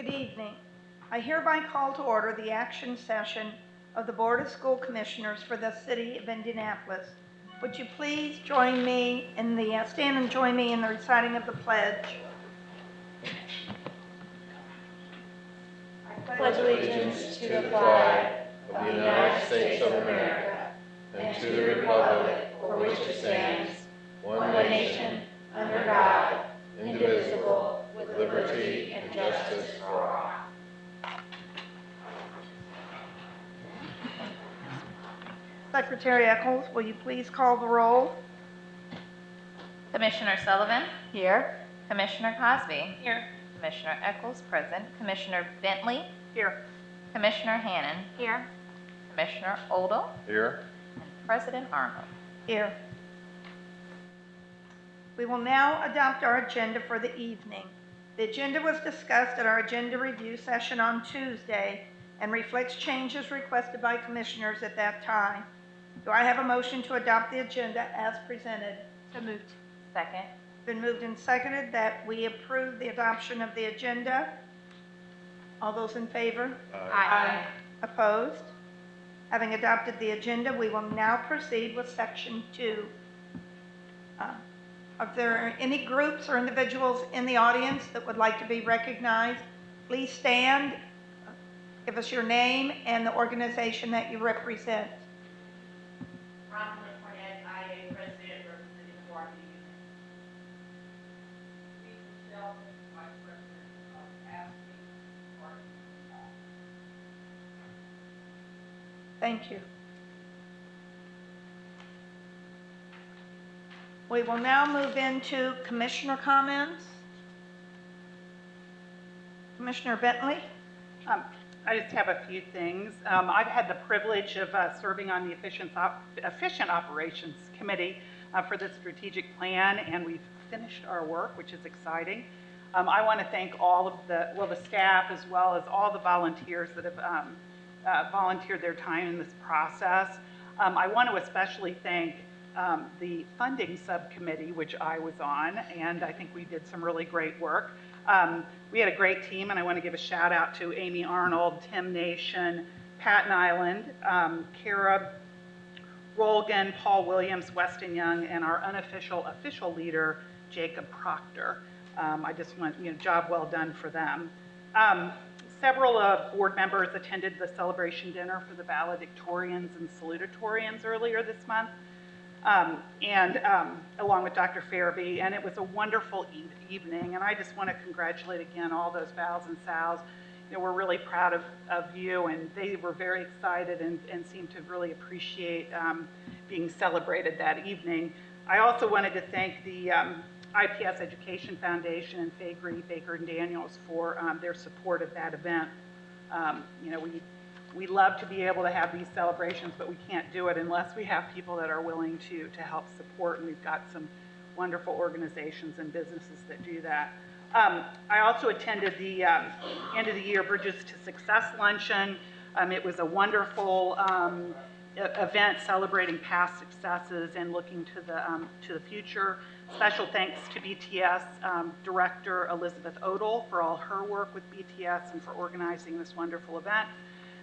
Good evening. I hereby call to order the action session of the Board of School Commissioners for the City of Indianapolis. Would you please join me in the, stand and join me in the reciting of the pledge. I pledge allegiance to the flag of the United States of America and to the republic for which it stands, one nation, under God, indivisible, with liberty and justice for all. Secretary Eccles, will you please call the roll? Commissioner Sullivan? Here. Commissioner Cosby? Here. Commissioner Eccles present. Commissioner Bentley? Here. Commissioner Hannon? Here. Commissioner Odle? Here. And President Arnold. Here. We will now adopt our agenda for the evening. The agenda was discussed at our agenda review session on Tuesday and reflects changes requested by commissioners at that time. Do I have a motion to adopt the agenda as presented? So moved. Second. Been moved and seconded that we approve the adoption of the agenda. All those in favor? Aye. Opposed? Having adopted the agenda, we will now proceed with section 2. Are there any groups or individuals in the audience that would like to be recognized? Please stand, give us your name and the organization that you represent. IA President representing the Water Unit. Lisa Sheldon, Vice President of AFSCME. Thank you. We will now move into commissioner comments. Commissioner Bentley. I just have a few things. I've had the privilege of serving on the Efficient Operations Committee for the strategic plan, and we've finished our work, which is exciting. I want to thank all of the staff as well as all the volunteers that have volunteered their time in this process. I want to especially thank the funding subcommittee, which I was on, and I think we did some really great work. We had a great team, and I want to give a shout out to Amy Arnold, Tim Nation, Patton Island, Kara Rolgan, Paul Williams, Weston Young, and our official leader, Jacob Proctor. I just want, job well done for them. Several board members attended the celebration dinner for the valedictorians and salutatorians earlier this month, along with Dr. Farabee, and it was a wonderful evening, and I just want to congratulate again all those Vals and Sals. We're really proud of you, and they were very excited and seemed to really appreciate being celebrated that evening. I also wanted to thank the IPS Education Foundation and Faegre, Baker & Daniels for their support of that event. We love to be able to have these celebrations, but we can't do it unless we have people that are willing to help support, and we've got some wonderful organizations and businesses that do that. I also attended the end of the year Bridges to Success Luncheon. It was a wonderful event celebrating past successes and looking to the future. Special thanks to BTS Director Elizabeth Odle for all her work with BTS and for organizing this wonderful event.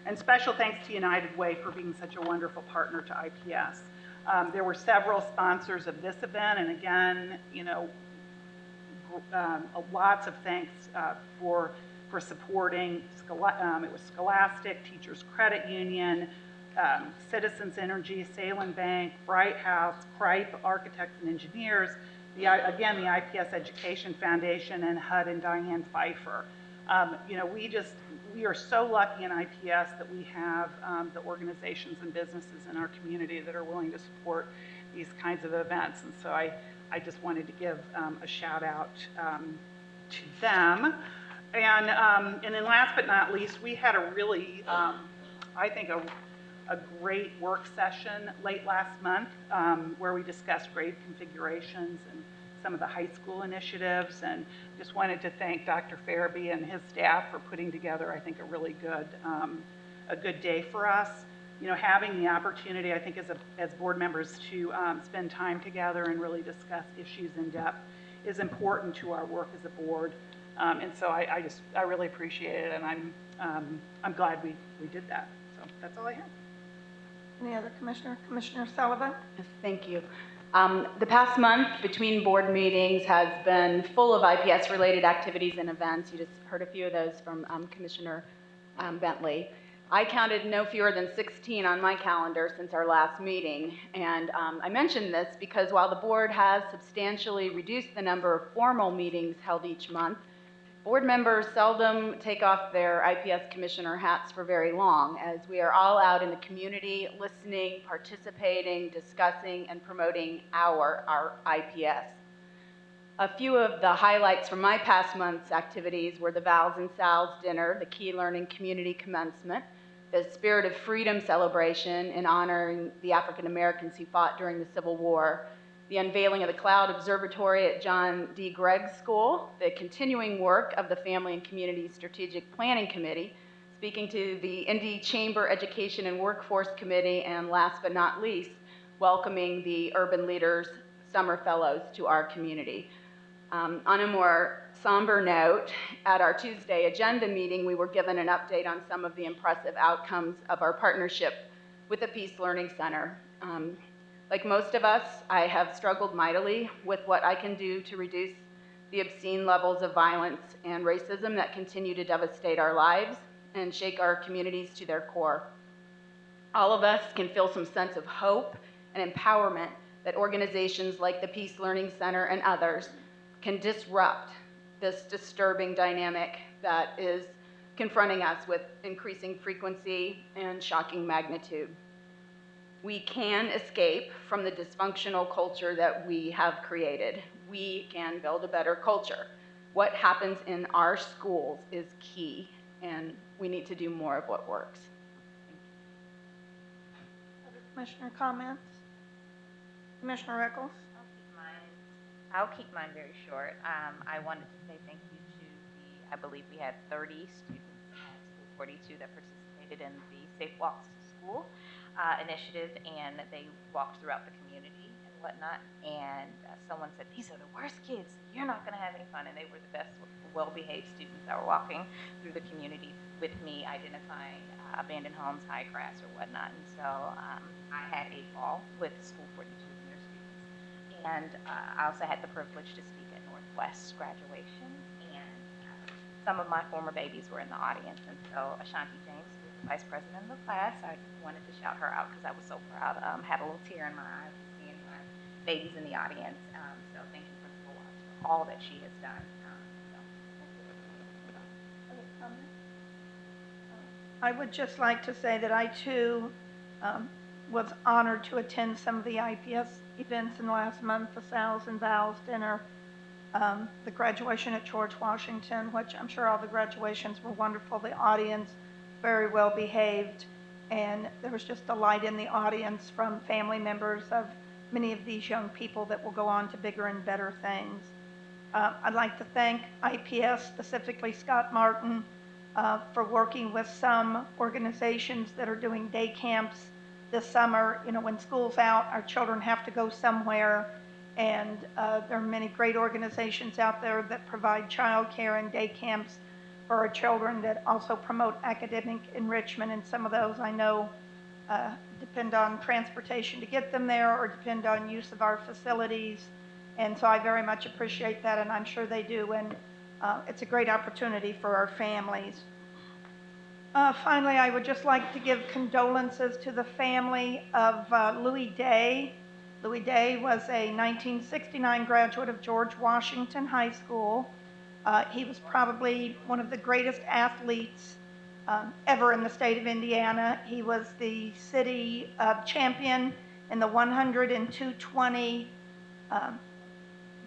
And special thanks to United Way for being such a wonderful partner to IPS. There were several sponsors of this event, and again, lots of thanks for supporting. It was Scholastic, Teachers Credit Union, Citizens Energy, Salem Bank, Bright House, Kripe Architects and Engineers, the IPS Education Foundation, and HUD and Diane Pfeiffer. We are so lucky in IPS that we have the organizations and businesses in our community that are willing to support these kinds of events, and so I just wanted to give a shout out to them. And then last but not least, we had a really, I think, a great work session late last month where we discussed grade configurations and some of the high school initiatives, and just wanted to thank Dr. Farabee and his staff for putting together, I think, a really good day for us. Having the opportunity, I think, as board members to spend time together and really discuss issues in depth is important to our work as a board. And so I really appreciate it, and I'm glad we did that. So that's all I have. Any other commissioner? Commissioner Sullivan? Yes, thank you. The past month between board meetings has been full of IPS-related activities and events. You just heard a few of those from Commissioner Bentley. I counted no fewer than 16 on my calendar since our last meeting, and I mention this because while the board has substantially reduced the number of formal meetings held each month, board members seldom take off their IPS commissioner hats for very long, as we are all out in the community listening, participating, discussing, and promoting our IPS. A few of the highlights from my past month's activities were the Vals and Sal's dinner, the Key Learning Community Commencement, the Spirit of Freedom celebration in honoring the African Americans who fought during the Civil War, the unveiling of the Cloud Observatory at John D. Gregg School, the continuing work of the Family and Community Strategic Planning Committee, speaking to the Indy Chamber Education and Workforce Committee, and last but not least, welcoming the Urban Leaders Summer Fellows to our community. On a more somber note, at our Tuesday agenda meeting, we were given an update on some of the impressive outcomes of our partnership with the Peace Learning Center. Like most of us, I have struggled mightily with what I can do to reduce the obscene levels of violence and racism that continue to devastate our lives and shake our communities to their core. All of us can feel some sense of hope and empowerment that organizations like the Peace Learning Center and others can disrupt this disturbing dynamic that is confronting us with increasing frequency and shocking magnitude. We can escape from the dysfunctional culture that we have created. We can build a better culture. What happens in our schools is key, and we need to do more of what works. Other commissioner comments? Commissioner Eccles? I'll keep mine very short. I wanted to say thank you to I believe we had 30 students at School 42 that participated in the Safe Walks to School initiative, and they walked throughout the community and whatnot, and someone said, these are the worst kids, you're not going to have any fun, and they were the best, well-behaved students that were walking through the community with me, identifying abandoned homes, high grass, or whatnot, and so I had a ball with School 42 and their students, and I also had the privilege to speak at Northwest's graduation, and some of my former babies were in the audience, and so Ashanti James, vice president of the class, I wanted to shout her out because I was so proud. Had a little tear in my eye seeing my babies in the audience. So thank you, Principal Watts, for all that she has done. I would just like to say that I too was honored to attend some of the IPS events in the last month, the Sal's and Val's dinner, the graduation at George Washington, which I'm sure all the graduations were wonderful. The audience very well behaved, and there was just a light in the audience from family members of many of these young people that will go on to bigger and better things. I'd like to thank IPS, specifically Scott Martin, for working with some organizations that are doing day camps this summer. You know, when school's out, our children have to go somewhere, and there are many great organizations out there that provide childcare and day camps for our children that also promote academic enrichment, and some of those I know depend on transportation to get them there or depend on use of our facilities, and so I very much appreciate that, and I'm sure they do, and it's a great opportunity for our families. Finally, I would just like to give condolences to the family of Louis Day. Louis Day was a 1969 graduate of George Washington High School. He was probably one of the greatest athletes ever in the state of Indiana. He was the city champion in the 100 and 220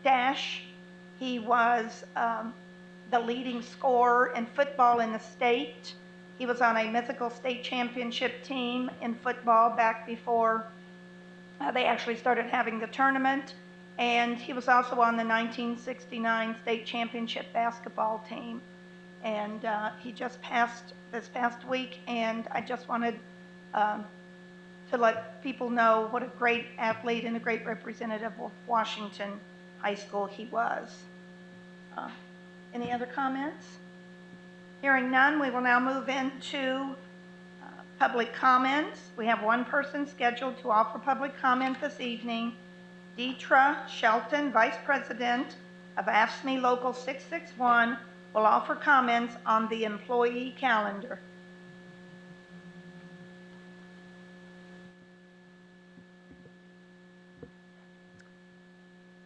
dash. He was the leading scorer in football in the state. He was on a mythical state championship team in football back before they actually started having the tournament. And he was also on the 1969 state championship basketball team. And he just passed this past week, and I just wanted to let people know what a great athlete and a great representative of Washington High School he was. Any other comments? Hearing none, we will now move into public comments. We have one person scheduled to offer public comment this evening. Deetra Shelton, Vice President of AFSCME Local 661, will offer comments on the employee calendar.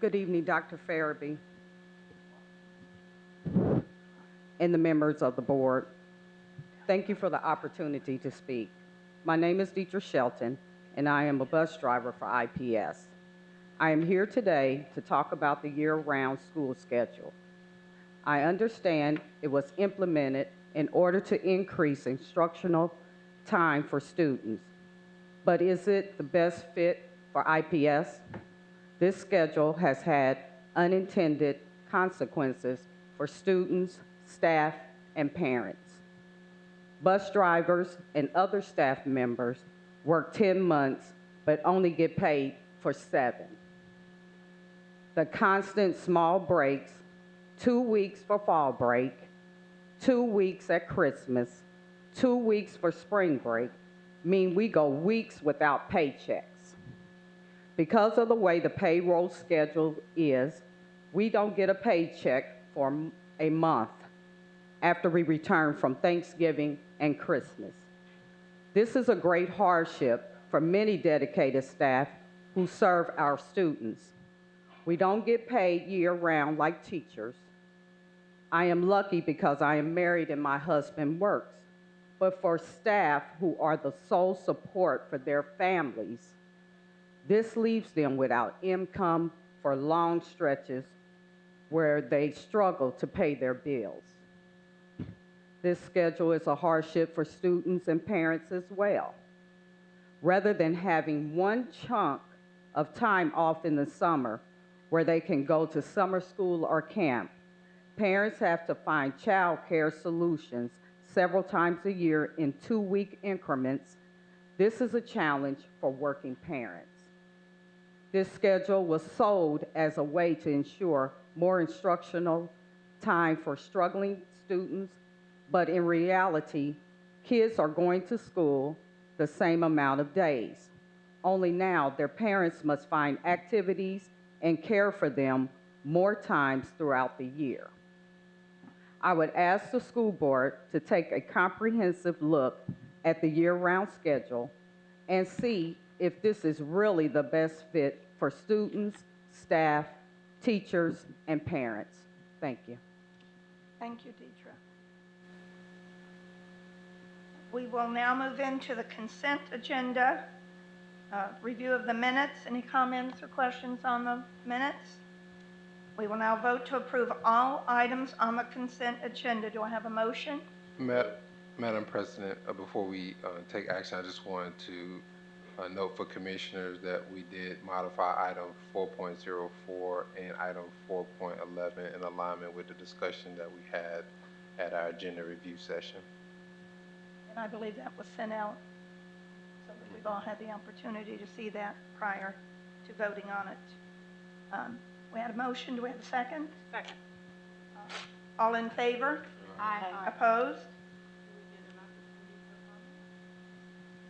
Good evening, Dr. Farabee and the members of the board. Thank you for the opportunity to speak. My name is Deetra Shelton, and I am a bus driver for IPS. I am here today to talk about the year-round school schedule. I understand it was implemented in order to increase instructional time for students, but is it the best fit for IPS? This schedule has had unintended consequences for students, staff, and parents. Bus drivers and other staff members work 10 months but only get paid for 7. The constant small breaks, 2 weeks for fall break, 2 weeks at Christmas, 2 weeks for spring break, mean we go weeks without paychecks. Because of the way the payroll schedule is, we don't get a paycheck for a month after we return from Thanksgiving and Christmas. This is a great hardship for many dedicated staff who serve our students. We don't get paid year-round like teachers. I am lucky because I am married and my husband works. But for staff who are the sole support for their families, this leaves them without income for long stretches where they struggle to pay their bills. This schedule is a hardship for students and parents as well. Rather than having one chunk of time off in the summer where they can go to summer school or camp, parents have to find child care solutions several times a year in 2-week increments. This is a challenge for working parents. This schedule was sold as a way to ensure more instructional time for struggling students, but in reality, kids are going to school the same amount of days. Only now their parents must find activities and care for them more times throughout the year. I would ask the school board to take a comprehensive look at the year-round schedule and see if this is really the best fit for students, staff, teachers, and parents. Thank you. Thank you, Deetra. We will now move into the consent agenda. Review of the minutes. Any comments or questions on the minutes? We will now vote to approve all items on the consent agenda. Do I have a motion? Madam President, before we take action, I just wanted to note for commissioners that we did modify item 4.04 and item 4.11 in alignment with the discussion that we had at our agenda review session. And I believe that was sent out so that we've all had the opportunity to see that prior to voting on it. We had a motion. Do we have a second? Second. All in favor? Aye. Opposed?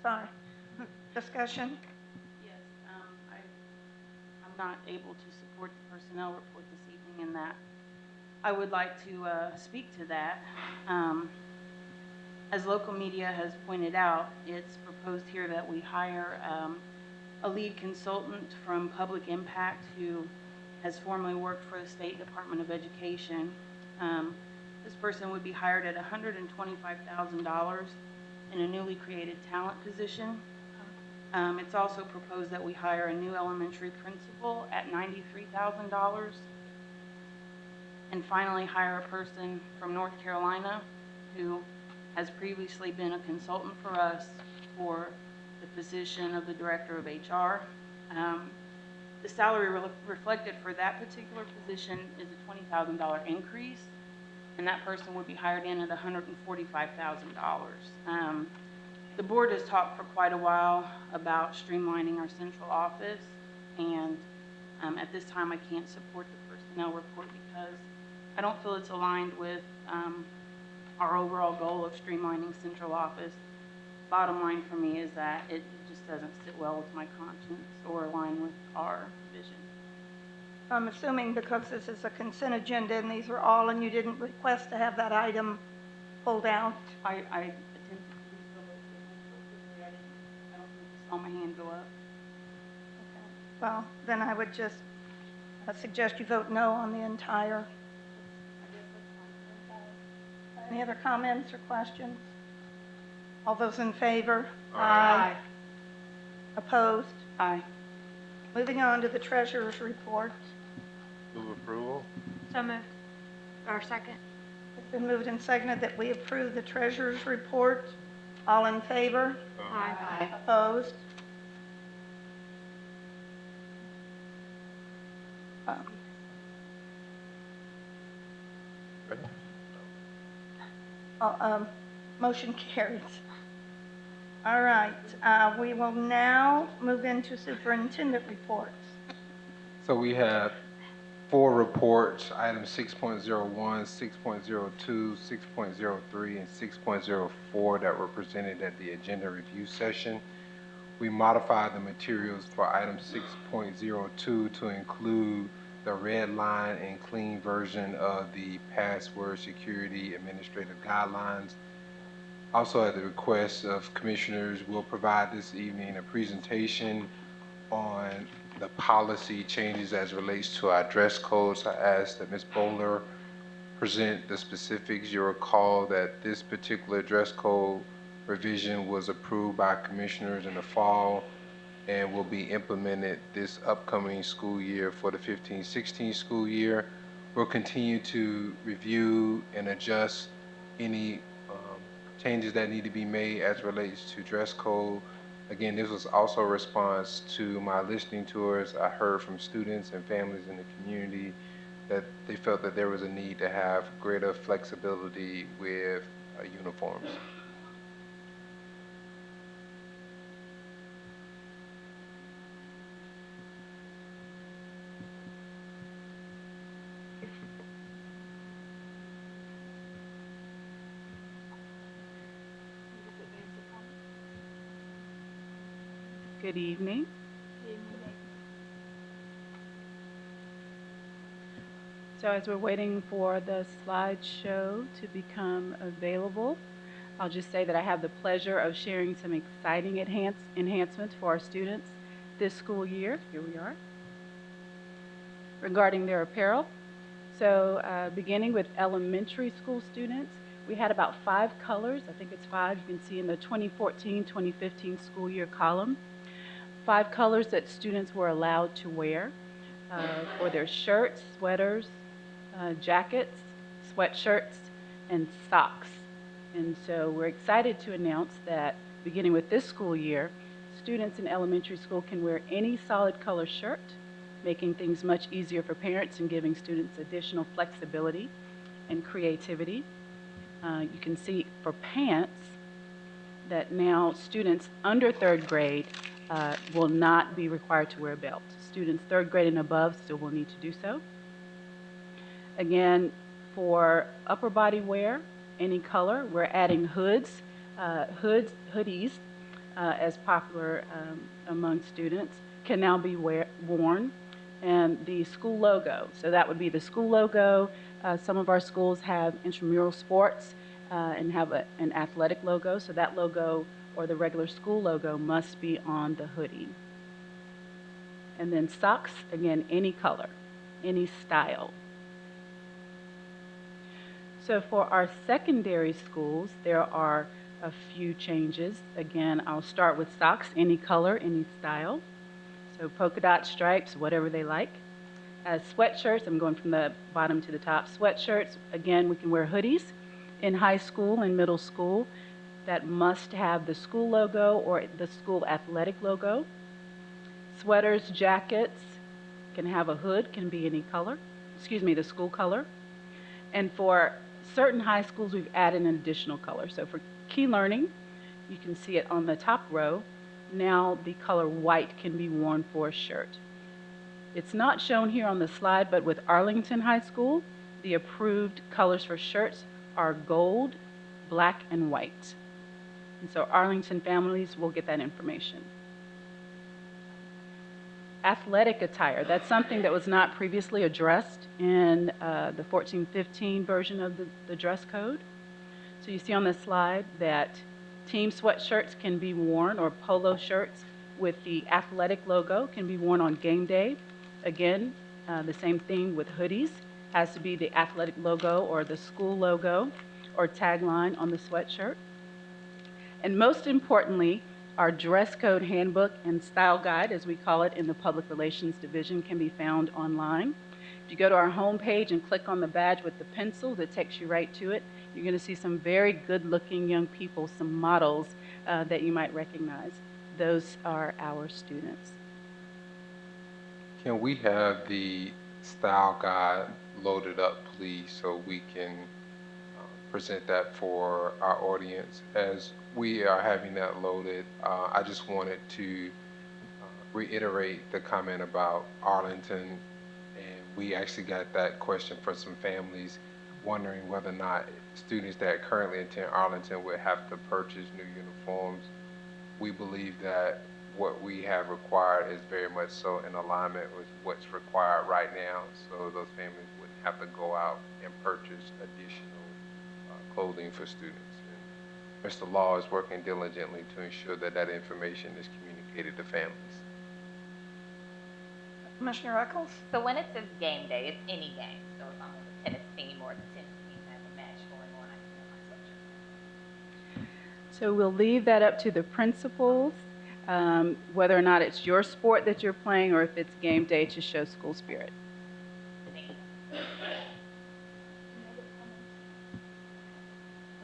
Sorry. Discussion? Yes, I'm not able to support the personnel report this evening in that. I would like to speak to that. As local media has pointed out, it's proposed here that we hire a lead consultant from Public Impact who has formerly worked for the State Department of Education. This person would be hired at $125,000 in a newly created talent position. It's also proposed that we hire a new elementary principal at $93,000. And finally, hire a person from North Carolina who has previously been a consultant for us for the position of the Director of HR. The salary reflected for that particular position is a $20,000 increase, and that person would be hired in at $145,000. The board has talked for quite a while about streamlining our central office, and at this time I can't support the personnel report because I don't feel it's aligned with our overall goal of streamlining central office. Bottom line for me is that it just doesn't sit well with my conscience or align with our vision. I'm assuming because this is a consent agenda and these are all, and you didn't request to have that item pulled out. I attempted to do so, but I don't think I saw my hand go up. Well, then I would just suggest you vote no on the entire. Any other comments or questions? All those in favor? Aye. Opposed? Aye. Moving on to the treasurer's report. Move approval? So moved. Or second. It's been moved and seconded that we approve the treasurer's report. All in favor? Aye. Opposed? Ready? Motion carries. All right, we will now move into superintendent reports. So we have 4 reports, items 6.01, 6.02, 6.03, and 6.04 that were presented at the agenda review session. We modified the materials for item 6.02 to include the red line and clean version of the password security administrative guidelines. Also, at the request of commissioners, we'll provide this evening a presentation on the policy changes as relates to our dress codes. I asked that Ms. Bowler present the specifics. You'll recall that this particular dress code revision was approved by commissioners in the fall and will be implemented this upcoming school year for the 15-16 school year. We'll continue to review and adjust any changes that need to be made as relates to dress code. Again, this was also a response to my listening tours. I heard from students and families in the community that they felt that there was a need to have greater flexibility with uniforms. Good evening. So as we're waiting for the slideshow to become available, I'll just say that I have the pleasure of sharing some exciting enhancements for our students this school year. Here we are. Regarding their apparel. So beginning with elementary school students, we had about 5 colors. I think it's 5. You can see in the 2014-2015 school year column. 5 colors that students were allowed to wear for their shirts, sweaters, jackets, sweatshirts, and socks. And so we're excited to announce that beginning with this school year, students in elementary school can wear any solid color shirt, making things much easier for parents and giving students additional flexibility and creativity. You can see for pants that now students under 3rd grade will not be required to wear a belt. Students 3rd grade and above still will need to do so. Again, for upper body wear, any color, we're adding hoodies as popular among students, can now be worn. And the school logo, so that would be the school logo. Some of our schools have intramural sports and have an athletic logo, so that logo or the regular school logo must be on the hoodie. And then socks, again, any color, any style. So for our secondary schools, there are a few changes. Again, I'll start with socks, any color, any style. So polka dot stripes, whatever they like. Sweatshirts, I'm going from the bottom to the top. Sweatshirts, again, we can wear hoodies in high school and middle school that must have the school logo or the school athletic logo. Sweaters, jackets can have a hood, can be any color, the school color. And for certain high schools, we've added an additional color. So for Key Learning, you can see it on the top row. Now the color white can be worn for a shirt. It's not shown here on the slide, but with Arlington High School, The approved colors for shirts are gold, black, and white. And so Arlington families will get that information. Athletic attire, that's something that was not previously addressed in the 14-15 version of the dress code. So you see on this slide that team sweatshirts can be worn, or polo shirts with the athletic logo can be worn on game day. Again, the same thing with hoodies, has to be the athletic logo or the school logo or tagline on the sweatshirt. And most importantly, our dress code handbook and style guide, as we call it in the Public Relations Division, can be found online. If you go to our homepage and click on the badge with the pencil that takes you right to it, you're going to see some very good-looking young people, some models that you might recognize. Those are our students. Can we have the style guide loaded up, please, so we can present that for our audience? As we are having that loaded, I just wanted to reiterate the comment about Arlington, and we actually got that question from some families wondering whether or not students that currently attend Arlington would have to purchase new uniforms. We believe that what we have required is very much so in alignment with what's required right now, so those families wouldn't have to go out and purchase additional clothing for students. And Mr. Law is working diligently to ensure that that information is communicated to families. Commissioner Eccles? So when it says game day, it's any game. So if I'm on the tennis team or the tennis team has a match going on, I can wear my sweatshirt. So we'll leave that up to the principals, whether or not it's your sport that you're playing or if it's game day to show school spirit.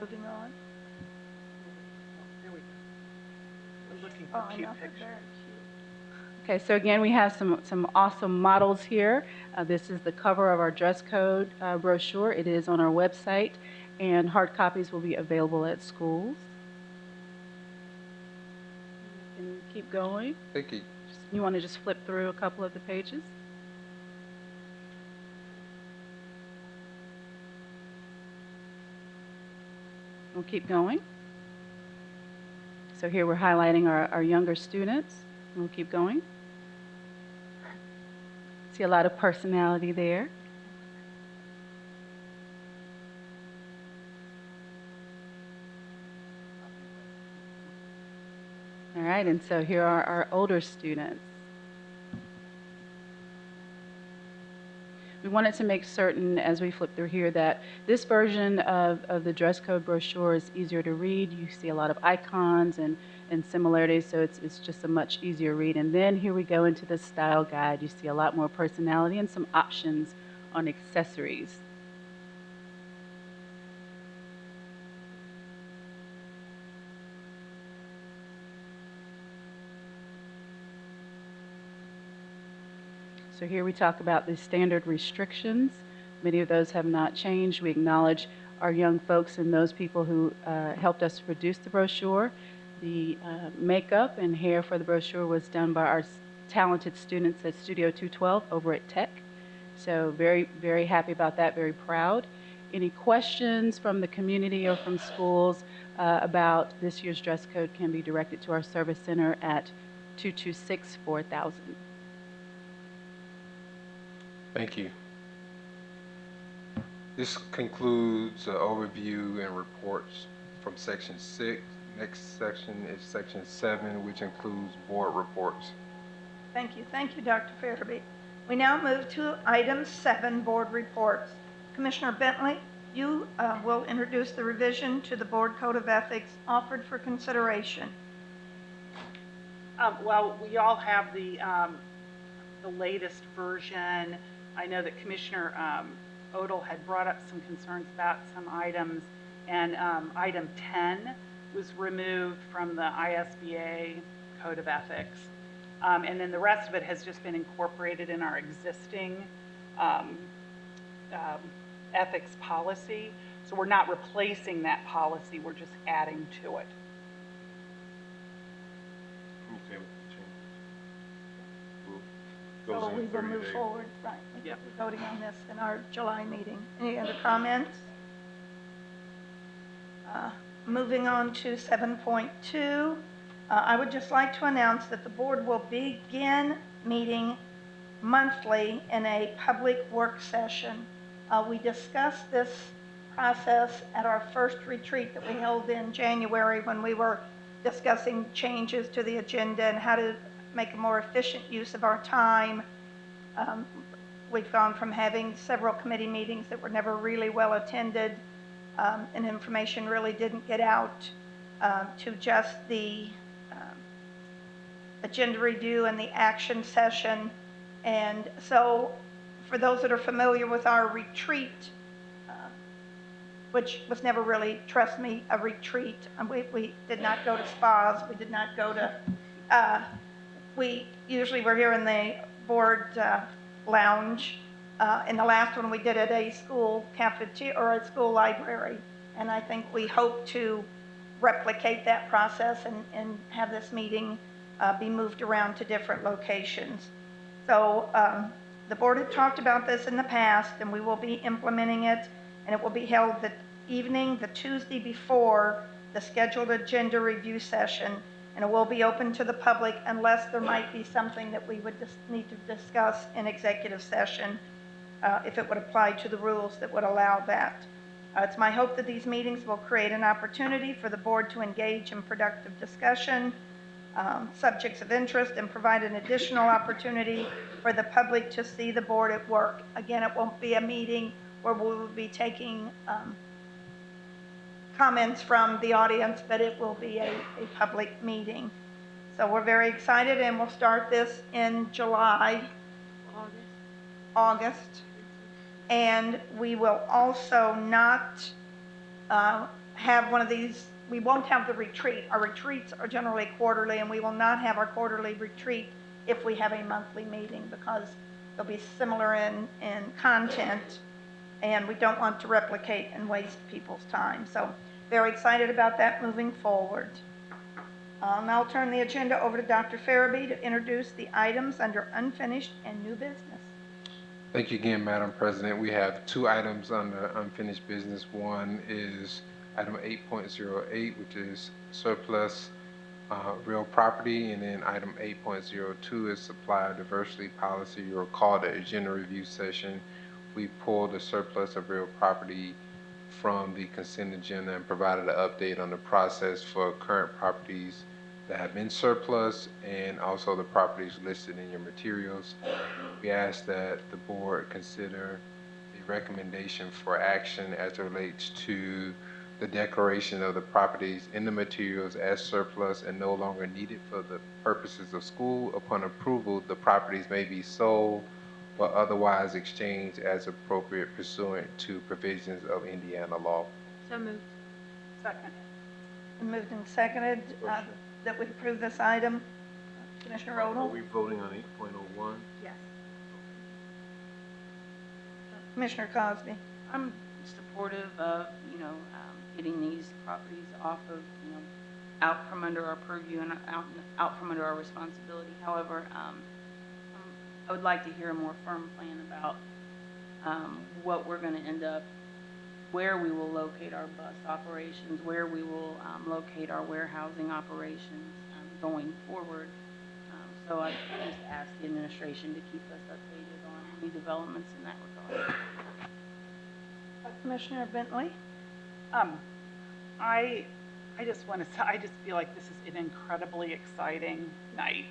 Moving on. There we go. We're looking Oh, for I cute know, they're pictures. very cute. Okay, so again, we have some awesome models here. This is the cover of our dress code brochure. It is on our website, and hard copies will be available at schools. You can keep going. Thank you. You want to just flip through a couple of the pages? We'll keep going. So here we're highlighting our younger students. We'll keep going. See a lot of personality there. All right, and so here are our older students. We wanted to make certain, as we flip through here, that this version of the dress code brochure is easier to read. You see a lot of icons and similarities, so it's just a much easier read. And then here we go into the style guide. You see a lot more personality and some options on accessories. So here we talk about the standard restrictions. Many of those have not changed. We acknowledge our young folks and those people who helped us produce the brochure. The makeup and hair for the brochure was done by our talented students at Studio 212 over at Tech. So very, very happy about that, very proud. Any questions from the community or from schools about this year's dress code can be directed to our service center at 226-4000. Thank you. This concludes the overview and reports from section 6. Next section is section 7, which includes board reports. Thank you. Thank you, Dr. Farabee. We now move to item 7, board reports. Commissioner Bentley, you will introduce the revision to the Board Code of Ethics offered for consideration. Well, we all have the latest version. I know that Commissioner Odell had brought up some concerns about some items, and item 10 was removed from the ISBA Code of Ethics. And then the rest of it has just been incorporated in our existing ethics policy. So we're not replacing that policy, we're just adding to it. Okay with the changes. Goes So in we will 30 move days. forward, right. We will Yep. be voting on this in our July meeting. Any other comments? Moving on to 7.2, I would just like to announce that the board will begin meeting monthly in a public work session. We discussed this process at our first retreat that we held in January when we were discussing changes to the agenda and how to make a more efficient use of our time. We've gone from having several committee meetings that were never really well attended, and information really didn't get out, to just the agenda review and the action session. And so for those that are familiar with our retreat, which was never really, trust me, a retreat. We did not go to spas. We did not go to, we usually were here in the board lounge. In the last one, we did at a school cafeteria or a school library. And I think we hope to replicate that process and have this meeting be moved around to different locations. So the board had talked about this in the past, and we will be implementing it, and it will be held the evening, the Tuesday before the scheduled agenda review session, and it will be open to the public unless there might be something that we would just need to discuss in executive session, if it would apply to the rules that would allow that. It's my hope that these meetings will create an opportunity for the board to engage in productive discussion, subjects of interest, and provide an additional opportunity for the public to see the board at work. Again, it won't be a meeting where we will be taking comments from the audience, but it will be a public meeting. So we're very excited, and we'll start this in July, August. And we will also not have one of these, we won't have the retreat. Our retreats are generally quarterly, and we will not have our quarterly retreat if we have a monthly meeting, because they'll be similar in content, and we don't want to replicate and waste people's time. So very excited about that moving forward. Now I'll turn the agenda over to Dr. Farabee to introduce the items under unfinished and new business. Thank you again, Madam President. We have two items under unfinished business. One is item 8.08, which is surplus real property, and then item 8.02 is supplier diversity policy. You'll recall the agenda review session, we pulled the surplus of real property from the consent agenda and provided an update on the process for current properties that have been surplus and also the properties listed in your materials. We ask that the board consider the recommendation for action as it relates to the declaration of the properties in the materials as surplus and no longer needed for the purposes of school. Upon approval, the properties may be sold or otherwise exchanged as appropriate pursuant to provisions of Indiana law. So moved. Second. And moved and seconded that we approve this item. Commissioner Are Odle? we voting on 8.01? Yes. Commissioner Cosby? I'm supportive of, getting these properties off of, out from under our purview and out from under our responsibility. However, I would like to hear a more firm plan about what we're going to end up, where we will locate our bus operations, where we will locate our warehousing operations going forward. So I just ask the administration to keep us updated on any developments in that regard. Commissioner Bentley? I just want to say, I just feel like this is an incredibly exciting night.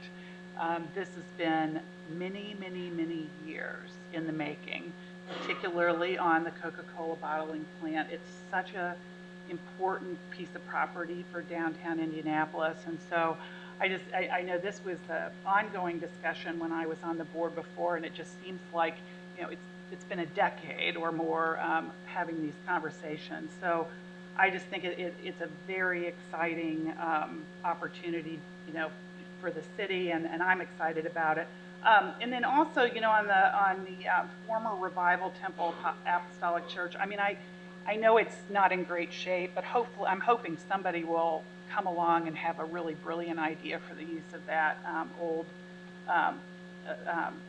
This has been many, many, many years in the making, particularly on the Coca-Cola bottling plant. It's such a important piece of property for downtown Indianapolis. And so I know this was an ongoing discussion when I was on the board before, and it just seems like, it's been a decade or more having these conversations. So I just think it's a very exciting opportunity, for the city, and I'm excited about it. And then also, on the former Revival Temple Apostolic Church, I know it's not in great shape, but I'm hoping somebody will come along and have a really brilliant idea for the use of that old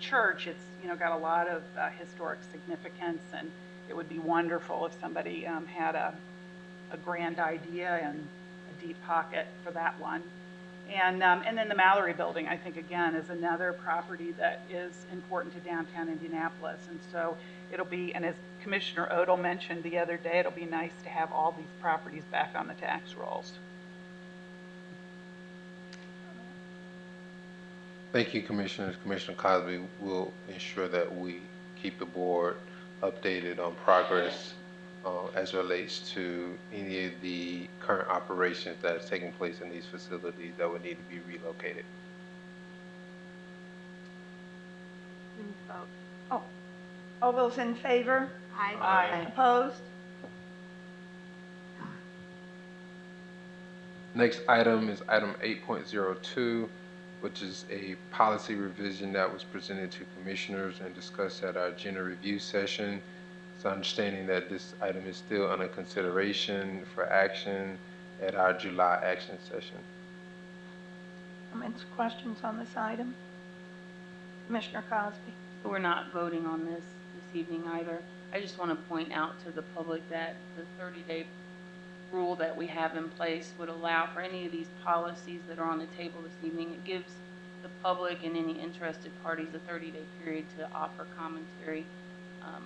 church. It's, got a lot of historic significance, and it would be wonderful if somebody had a grand idea and a deep pocket for that one. And then the Mallory Building, I think, again, is another property that is important to downtown Indianapolis. And so it'll be, and as Commissioner Odell mentioned the other day, it'll be nice to have all these properties back on the tax rolls. Thank you, Commissioners. Commissioner Cosby will ensure that we keep the board updated on progress as it relates to any of the current operations that is taking place in these facilities that would need to be relocated. We need to vote. Oh, all those in favor? Aye. Opposed? Next item is item 8.02, which is a policy revision that was presented to commissioners and discussed at our agenda review session. It's understanding that this item is still under consideration for action at our July action session. Comments, questions on this item? Commissioner Cosby? We're not voting on this evening either. I just want to point out to the public that the 30-day rule that we have in place would allow for any of these policies that are on the table this evening. It gives the public and any interested parties a 30-day period to offer commentary,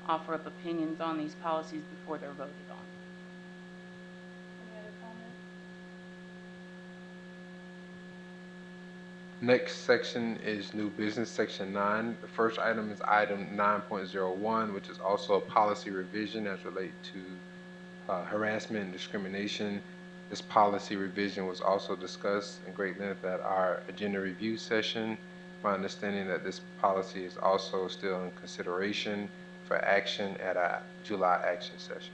offer up opinions on these policies before they're voted on. Any other comments? Next section is new business, section 9. The first item is item 9.01, which is also a policy revision as relates to harassment and discrimination. This policy revision was also discussed in great length at our agenda review session. My understanding that this policy is also still in consideration for action at our July action session.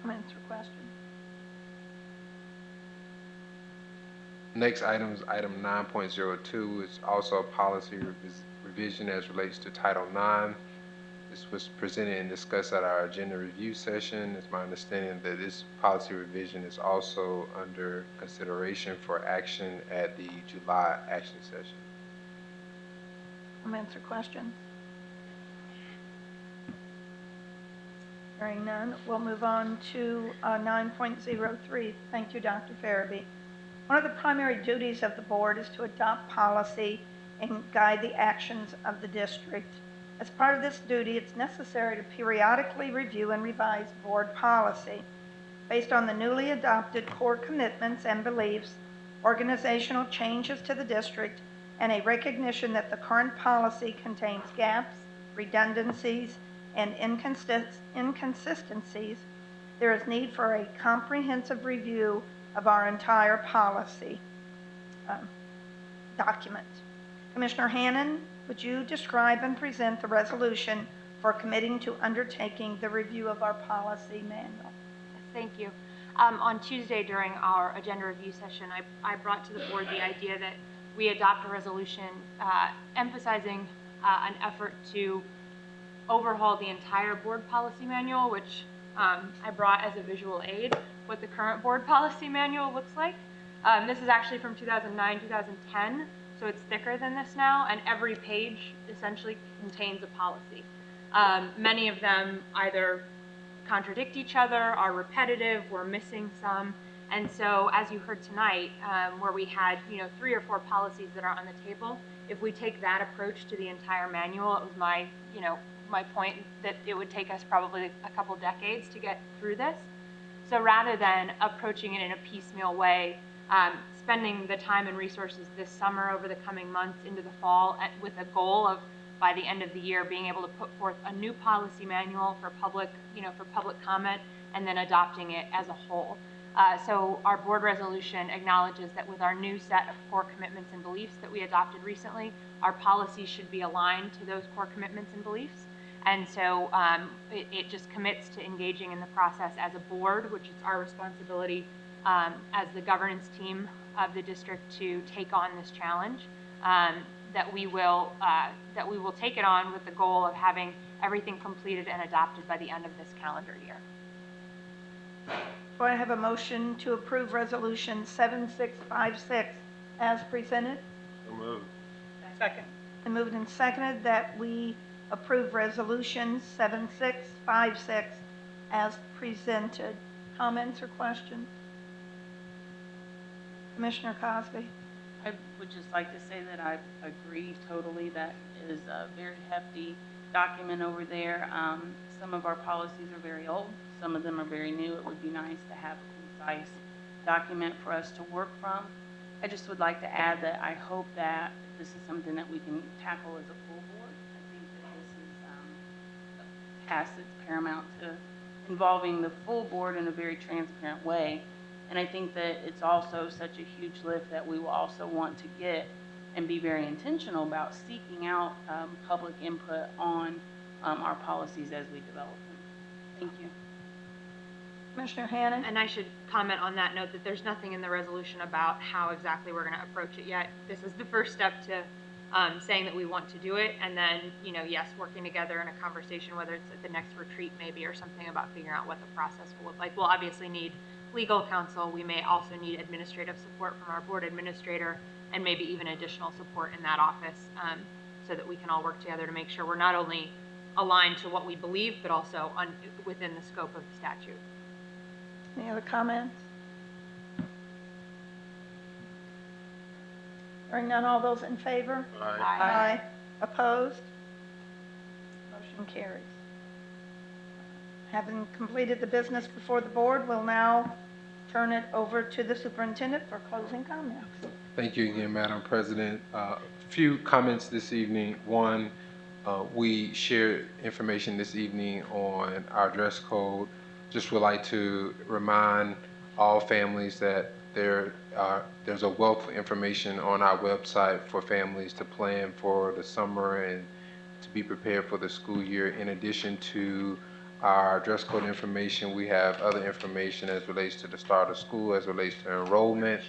Comments or questions? Next item is item 9.02. It's also a policy revision as relates to Title IX. This was presented and discussed at our agenda review session. It's my understanding that this policy revision is also under consideration for action at the July action session. Comments or questions? Hearing none, we'll move on to 9.03. Thank you, Dr. Farabee. One of the primary duties of the board is to adopt policy and guide the actions of the district. As part of this duty, it's necessary to periodically review and revise board policy. Based on the newly adopted core commitments and beliefs, organizational changes to the district, and a recognition that the current policy contains gaps, redundancies, and inconsistencies, there is need for a comprehensive review of our entire policy document. Commissioner Hannon, would you describe and present the resolution for committing to undertaking the review of our policy manual? Yes, thank you. On Tuesday during our agenda review session, I brought to the board the idea that we adopt a resolution emphasizing an effort to overhaul the entire board policy manual, which I brought as a visual aid what the current board policy manual looks like. This is actually from 2009, 2010, so it's thicker than this now, and every page essentially contains a policy. Many of them either contradict each other, are repetitive, we're missing some, and so as you heard tonight, where we had 3 or 4 policies that are on the table, if we take that approach to the entire manual, it was my point that it would take us probably a couple decades to get through this. So rather than approaching it in a piecemeal way, spending the time and resources this summer over the coming months into the fall with a goal of by the end of the year being able to put forth a new policy manual for public comment and then adopting it as a whole. So our board resolution acknowledges that with our new set of core commitments and beliefs that we adopted recently, our policies should be aligned to those core commitments and beliefs. And so it just commits to engaging in the process as a board, which is our responsibility as the governance team of the district to take on this challenge. That we will take it on with the goal of having everything completed and adopted by the end of this calendar year. Do I have a motion to approve resolution 7656 as presented? So moved. Second. And moved and seconded that we approve Resolution 7656 as presented. Comments or questions? Commissioner Cosby? I would just like to say that I agree totally. That is a very hefty document over there. Some of our policies are very old. Some of them are very new. It would be nice to have a concise document for us to work from. I just would like to add that I hope that this is something that we can tackle as a full board. I think that this is a task that's paramount to involving the full board in a very transparent way. And I think that it's also such a huge lift that we will also want to get and be very intentional about seeking out public input on our policies as we develop them. Thank you. Commissioner Hannan? And I should comment on that note that there's nothing in the resolution about how exactly we're going to approach it yet. This is the first step to saying that we want to do it, and then, you know, yes, working together in a conversation, whether it's at the next retreat maybe or something, about figuring out what the process will look like. We'll obviously need legal counsel. We may also need administrative support from our board administrator, and maybe even additional support in that office, so that we can all work together to make sure we're not only aligned to what we believe, but also within the scope of the statute. Any other comments? Hearing none, all those in favor? Aye. Opposed? Motion carries. Having completed the business before the board, we'll now turn it over to the superintendent for closing comments. Thank you again, Madam President. A few comments this evening. One, we shared information this evening on our dress code. Just would like to remind all families that there's a wealth of information on our website for families to plan for the summer and to be prepared for the school year. In addition to our dress code information, we have other information as relates to the start of school, as relates to enrollment,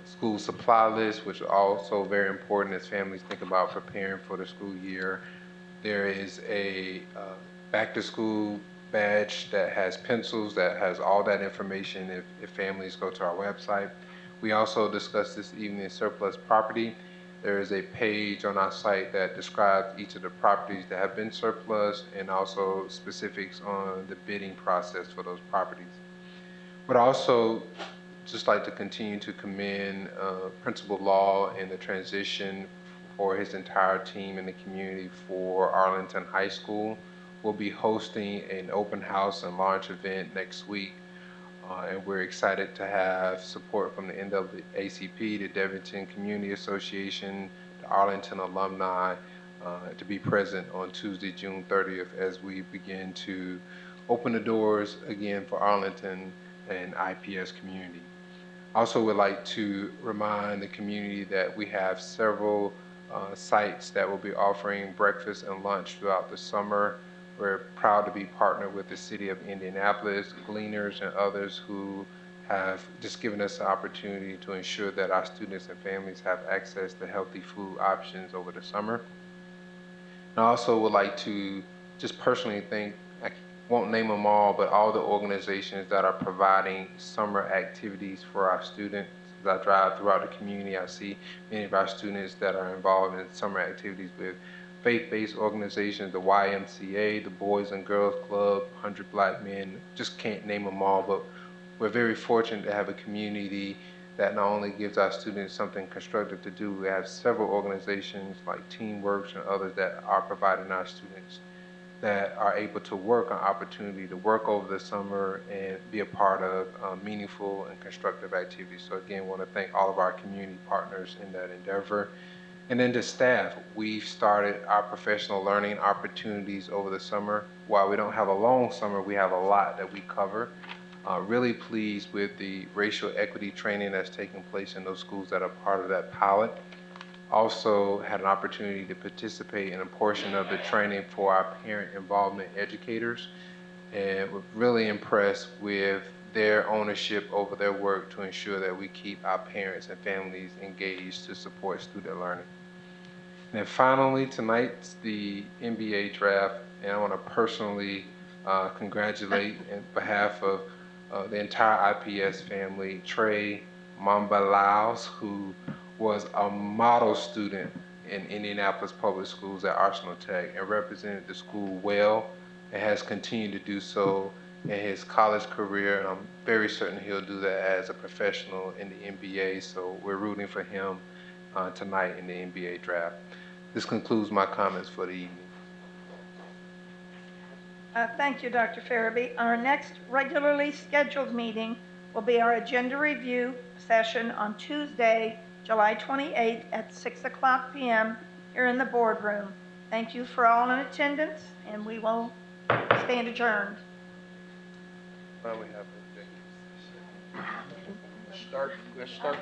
school supply list, which are also very important as families think about preparing for the school year. There is a back to school badge that has pencils, that has all that information if families go to our website. We also discussed this evening surplus property. There is a page on our site that describes each of the properties that have been surplus and also specifics on the bidding process for those properties. But also just like to continue to commend Principal Law and the transition for his entire team in the community for Arlington High School. We'll be hosting an open house and launch event next week, and we're excited to have support from the NAACP, the Devonton Community Association, the Arlington alumni to be present on Tuesday, June 30th, as we begin to open the doors again for Arlington and IPS community. Also would like to remind the community that we have several sites that will be offering breakfast and lunch throughout the summer. We're proud to be partnered with the city of Indianapolis, Gleaners, and others who have just given us the opportunity to ensure that our students and families have access to healthy food options over the summer. And I also would like to just personally thank, I won't name them all, but all the organizations that are providing summer activities for our students. As I drive throughout the community, I see many of our students that are involved in summer activities with faith-based organizations, the YMCA, the Boys and Girls Club, 100 Black Men, just can't name them all, but we're very fortunate to have a community that not only gives our students something constructive to do, we have several organizations like TeamWorks and others that are providing our students that are able to work on opportunity to work over the summer and be a part of meaningful and constructive activities. So again, want to thank all of our community partners in that endeavor. And then to staff, we've started our professional learning opportunities over the summer. While we don't have a long summer, we have a lot that we cover. Really pleased with the racial equity training that's taking place in those schools that are part of that pilot. Also had an opportunity to participate in a portion of the training for our parent involvement educators. And we're really impressed with their ownership over their work to ensure that we keep our parents and families engaged to support student learning. And then finally, tonight's the NBA draft, and I want to personally congratulate in behalf of the entire IPS family, Trey Mambalaus, who was a model student in Indianapolis Public Schools at Arsenal Tech and represented the school well and has continued to do so in his college career. And I'm very certain he'll do that as a professional in the NBA. So we're rooting for him tonight in the NBA draft. This concludes my comments for the evening. Thank you, Dr. Farabee. Our next regularly scheduled meeting will be our agenda review session on Tuesday, July 28th at 6:00 p.m. here in the boardroom. Thank you for all in attendance, and we will stand adjourned. Why don't we have an executive session? Let's start.